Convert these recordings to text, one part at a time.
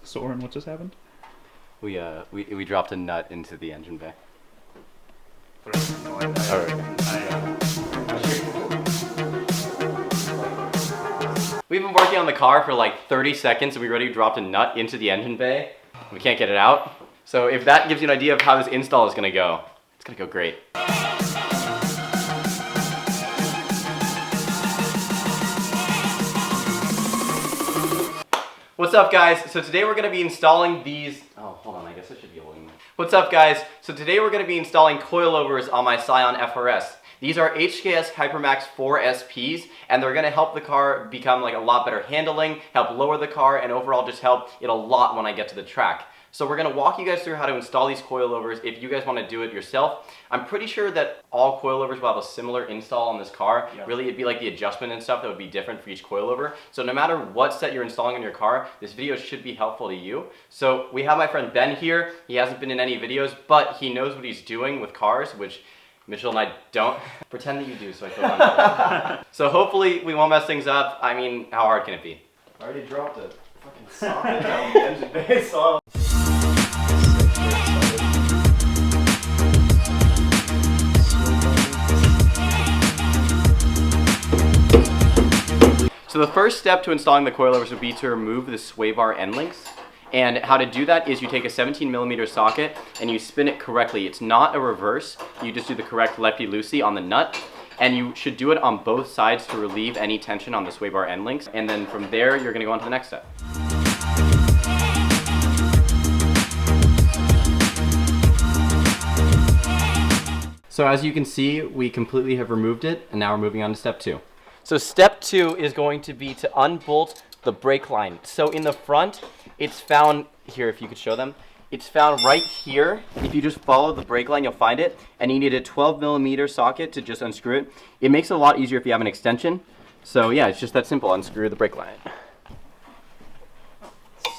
So, Oren, what just happened? We dropped a nut into the engine bay. We've been working on the car for like 30 seconds and we already dropped a nut into the engine bay. We can't get it out. So if that gives you an idea of how this install is gonna go, it's gonna go great. What's up, guys? So today we're gonna be installing these, oh, hold on, I guess I should be holding them. What's up, guys? So today we're gonna be installing coilovers on my Scion FRS. These are HKS Hipermax 4SPs, and they're gonna help the car become like a lot better handling, help lower the car, and overall just help it a lot when I get to the track. So we're gonna walk you guys through how to install these coilovers if you guys wanna do it yourself. I'm pretty sure that all coilovers will have a similar install on this car. Yeah. Really, it'd be like the adjustment and stuff that would be different for each coilover. So no matter what set you're installing on your car, this video should be helpful to you. So we have my friend Ben here. He hasn't been in any videos, but he knows what he's doing with cars, which Mitchell and I don't. Pretend that you do, so I feel comfortable. So hopefully we won't mess things up. I mean, how hard can it be? I already dropped a fucking socket down the engine bay, so So the first step to installing the coilovers would be to remove the sway bar end links. And how to do that is you take a 17mm socket and you spin it correctly. It's not a reverse. You just do the correct lefty-loosey on the nut. And you should do it on both sides to relieve any tension on the sway bar end links. And then from there, you're gonna go on to the next step. So as you can see, we completely have removed it, and now we're moving on to step 2. So step 2 is going to be to unbolt the brake line. So in the front, it's found here, if you could show them. It's found right here. If you just follow the brake line, you'll find it. And you need a 12mm socket to just unscrew it. It makes it a lot easier if you have an extension. So yeah, it's just that simple. Unscrew the brake line.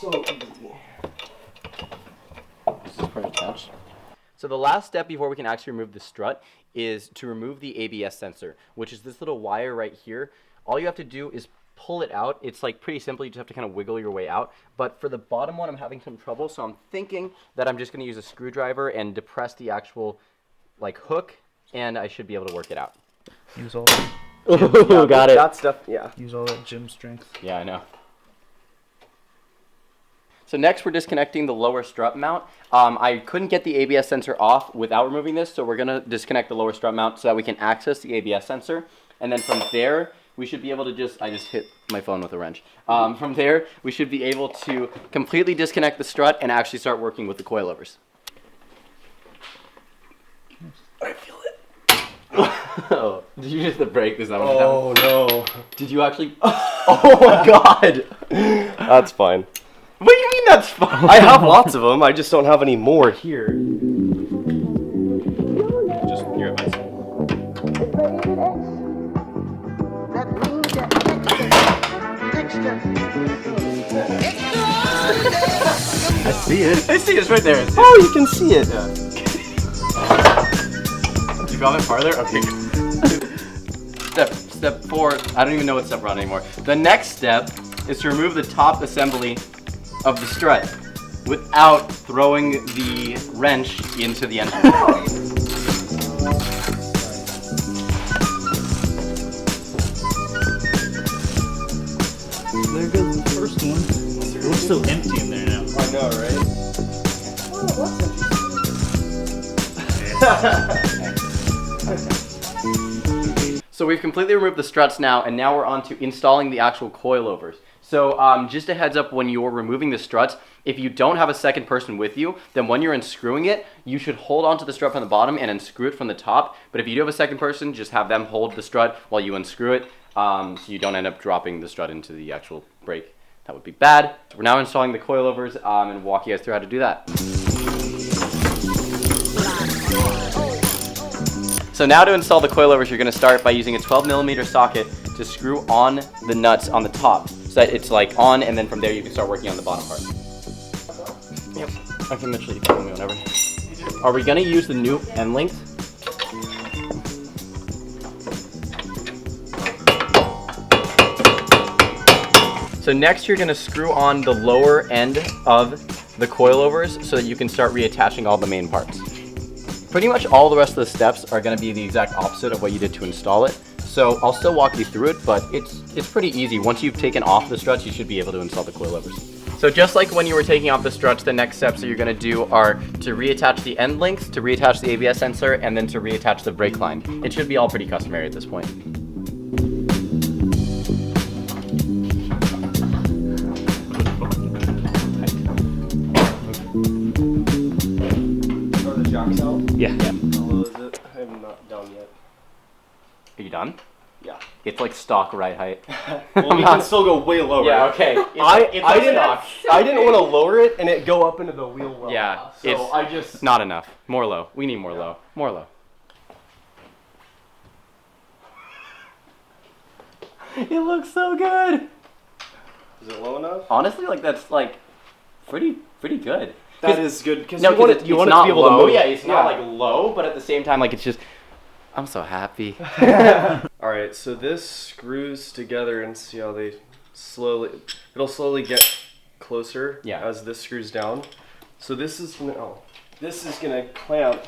so easy. Is this part attached? So the last step before we can actually remove the strut is to remove the ABS sensor, which is this little wire right here. All you have to do is pull it out. It's like pretty simple. You just have to kind of wiggle your way out. But for the bottom one, I'm having some trouble. So I'm thinking that I'm just going to use a screwdriver and depress the actual like hook, and I should be able to work it out. Use all that. Ooh, got it. That stuff, yeah. Use all that gym strength. Yeah, I know. So next we're disconnecting the lower strut mount. I couldn't get the ABS sensor off without removing this, so we're gonna disconnect the lower strut mount so that we can access the ABS sensor. And then from there, we should be able to I just hit my phone with a wrench. From there, we should be able to completely disconnect the strut and actually start working with the coilovers. I feel it. Oh, did you hit the brake? Is that what Oh no. Did you actually? Oh my god! That's fine. What do you mean that's fine? I have lots of them, I just don't have any more here. Just your advice. I see it. I see it's right there. Oh, you can see it. Yeah. Did you grab it farther? Okay. Step 4. I don't even know what step we're on anymore. The next step is to remove the top assembly of the strut without throwing the wrench into the engine. There goes the first one. It looks so empty in there now. I know, right? So we've completely removed the struts now, and now we're on to installing the actual coilovers. So just a heads up, when you're removing the struts, if you don't have a second person with you, then when you're unscrewing it, you should hold onto the strut from the bottom and unscrew it from the top. But if you do have a second person, just have them hold the strut while you unscrew it, so you don't end up dropping the strut into the actual brake. That would be bad. So we're now installing the coilovers and walk you guys through how to do that. So now to install the coilovers, you're going to start by using a 12mm socket to screw on the nuts on the top. So that it's like on, and then from there you can start working on the bottom part. Yep. Okay, Mitchell, you can tell me whenever. Are we going to use the new end length? So next you're gonna screw on the lower end of the coilovers so that you can start reattaching all the main parts. Pretty much all the rest of the steps are gonna be the exact opposite of what you did to install it. So I'll still walk you through it, but it's pretty easy. Once you've taken off the struts, you should be able to install the coilovers. So just like when you were taking off the struts, the next steps that you're gonna do are to reattach the end links, to reattach the ABS sensor, and then to reattach the brake line. It should be all pretty customary at this point. Are the jacks out? Yeah. How low is it? I'm not done yet. Are you done? Yeah. It's like stock ride height. Well, we can still go way lower. Yeah, okay. I like didn't stock. I didn't want to lower it and it go up into the wheel well. Yeah, So it's I just not enough. More low. We need more low. More low. It looks so good. Is it low enough? Honestly, like that's like pretty good. That is good because No, you want it's it to not be able low. to move. Yeah, it's not like low, but at the same time, like it's just. I'm so happy. All right, so this screws together and see how they it'll slowly get closer as this screws down. So this is gonna clamp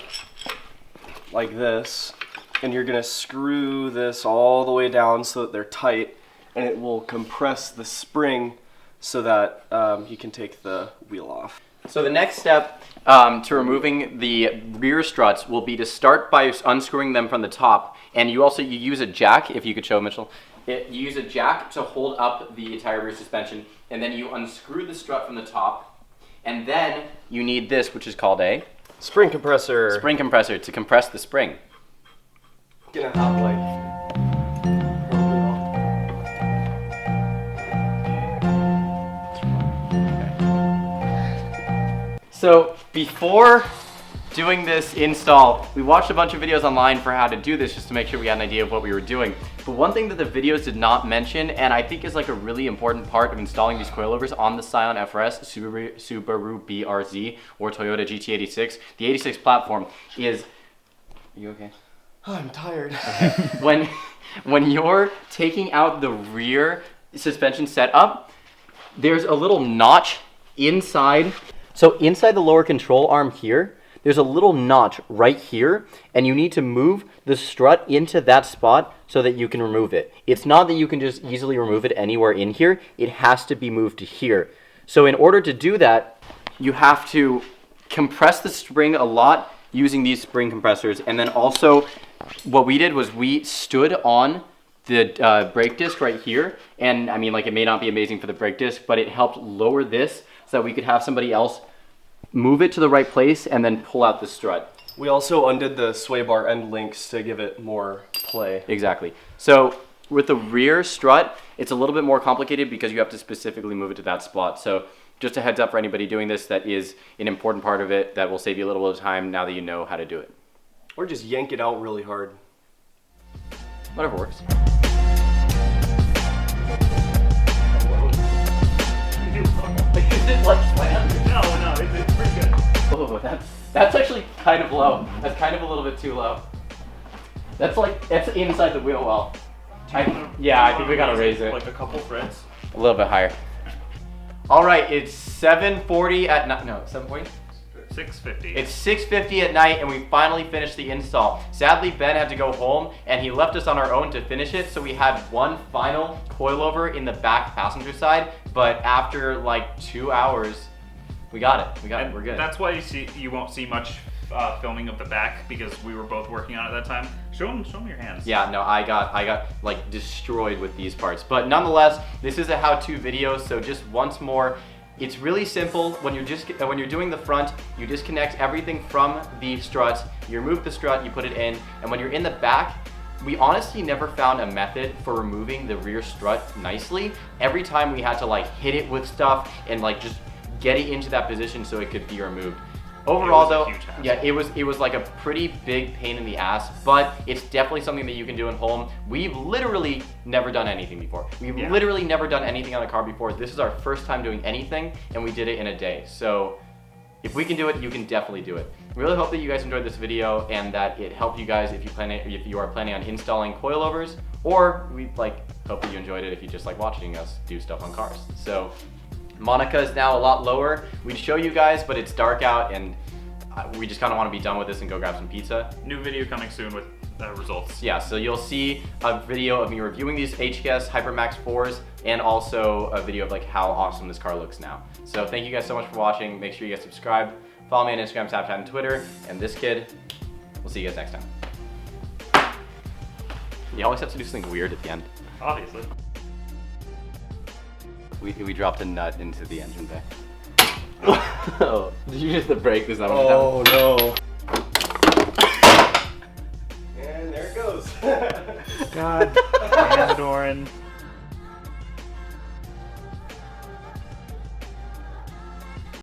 like this, and you're gonna screw this all the way down so that they're tight, and it will compress the spring so that you can take the wheel off. So the next step to removing the rear struts will be to start by unscrewing them from the top, and you use a jack, if you could show Mitchell. You use a jack to hold up the entire rear suspension, and then you unscrew the strut from the top, and then you need this, which is called a Spring compressor. spring compressor to compress the spring. Gonna have like. So before doing this install, we watched a bunch of videos online for how to do this just to make sure we had an idea of what we were doing. But one thing that the videos did not mention, and I think is like a really important part of installing these coilovers on the Scion FRS, Subaru BRZ, or Toyota GT86, the 86 platform is, are you okay? Oh, I'm tired. When you're taking out the rear suspension setup, there's a little notch inside. So inside the lower control arm here, there's a little notch right here, and you need to move the strut into that spot so that you can remove it. It's not that you can just easily remove it anywhere in here. It has to be moved to here. So in order to do that, you have to compress the spring a lot using these spring compressors. And then also what we did was we stood on the brake disc right here. And I mean, like, it may not be amazing for the brake disc, but it helped lower this so that we could have somebody else move it to the right place and then pull out the strut. We also undid the sway bar end links to give it more play. Exactly. So with the rear strut, it's a little bit more complicated because you have to specifically move it to that spot. So just a heads up for anybody doing this, that is an important part of it that will save you a little bit of time now that you know how to do it. Or just yank it out really hard. Whatever works. Is it like slammed? No, it's pretty good. Oh, that's actually kind of low. That's kind of a little bit too low. That's inside the wheel well. I think we gotta raise it. Like a couple threads. A little bit higher. All right, it's 7:40 at night. No, 7:40? 650. It's 6:50 at night, and we finally finished the install. Sadly, Ben had to go home, and he left us on our own to finish it, so we had one final coilover in the back passenger side, but after like 2 hours, we got it. We're good. That's why you won't see much filming of the back, because we were both working on it at that time. Show them your hands. Yeah, no, I got like destroyed with these parts. But nonetheless, this is a how-to video, so just once more, it's really simple. When you're doing the front, you disconnect everything from the struts, you remove the strut, you put it in, and when you're in the back, we honestly never found a method for removing the rear strut nicely. Every time we had to like hit it with stuff and like just get it into that position so it could be removed. Overall though, yeah, it was like a pretty big pain in the ass, but it's definitely something that you can do at home. We've literally never done anything before. We've literally never done anything on a car before. This is our first time doing anything, and we did it in a day. So if we can do it, you can definitely do it. Really hope that you guys enjoyed this video and that it helped you guys if you are planning on installing coilovers, or hopefully you enjoyed it if you just like watching us do stuff on cars. So Monica is now a lot lower. We'd show you guys, but it's dark out and we just kind of want to be done with this and go grab some pizza. New video coming soon with results. Yeah, so you'll see a video of me reviewing these HKS Hipermax 4s and also a video of like how awesome this car looks now. So thank you guys so much for watching. Make sure you guys subscribe. Follow me on Instagram, Snapchat, and Twitter. And this kid, we'll see you guys next time. You always have to do something weird at the end. Obviously. We dropped a nut into the engine bay. Oh, did you hit the brake? Is that what Oh no. And there it goes. God damn it, Oren.